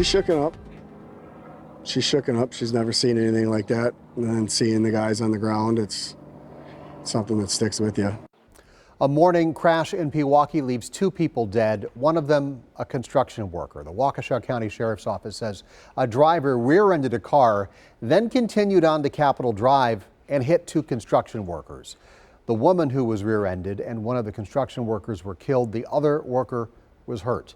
She's shooken up. She's shooken up. She's never seen anything like that. And then seeing the guys on the ground, it's something that sticks with you. A morning crash in Pewaukee leaves 2 people dead, one of them a construction worker. The Waukesha County Sheriff's Office says a driver rear-ended a car, then continued on to Capitol Drive and hit 2 construction workers. The woman who was rear-ended and one of the construction workers were killed. The other worker was hurt.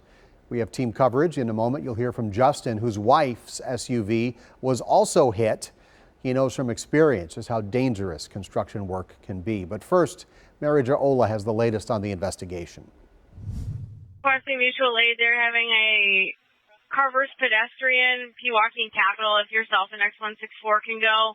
We have team coverage. In a moment, you'll hear from Justin, whose wife's SUV was also hit. He knows from experience just how dangerous construction work can be. But first, Mary Jo Ola has the latest on the investigation. Pewaukee Mutual Aid, they're having a car versus pedestrian, Pewaukee and Capitol, if yourself and X164 can go.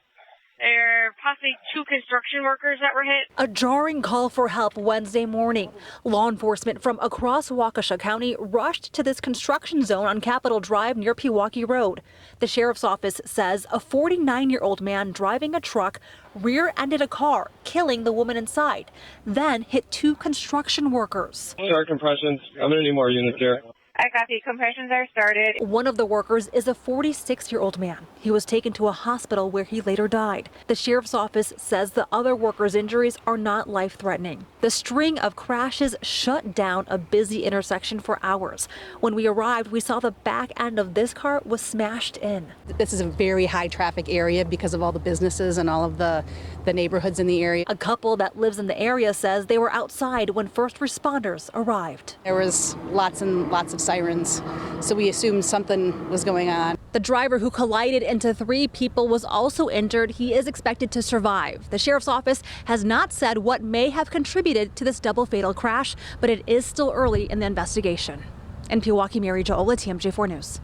There are possibly 2 construction workers that were hit. A jarring call for help Wednesday morning. Law enforcement from across Waukesha County rushed to this construction zone on Capitol Drive near Pewaukee Road. The sheriff's office says a 49-year-old man driving a truck rear-ended a car, killing the woman inside, then hit 2 construction workers. Start compressions. I'm going to need more units here. I got the compressions are started. One of the workers is a 46-year-old man. He was taken to a hospital where he later died. The sheriff's office says the other workers' injuries are not life-threatening. The string of crashes shut down a busy intersection for hours. When we arrived, we saw the back end of this car was smashed in. This is a very high traffic area because of all the businesses and all of the neighborhoods in the area. A couple that lives in the area says they were outside when first responders arrived. There was lots and lots of sirens, so we assumed something was going on. The driver who collided into 3 people was also injured. He is expected to survive. The sheriff's office has not said what may have contributed to this double fatal crash, but it is still early in the investigation. In Pewaukee, Mary Jo Ola, TMJ4 News.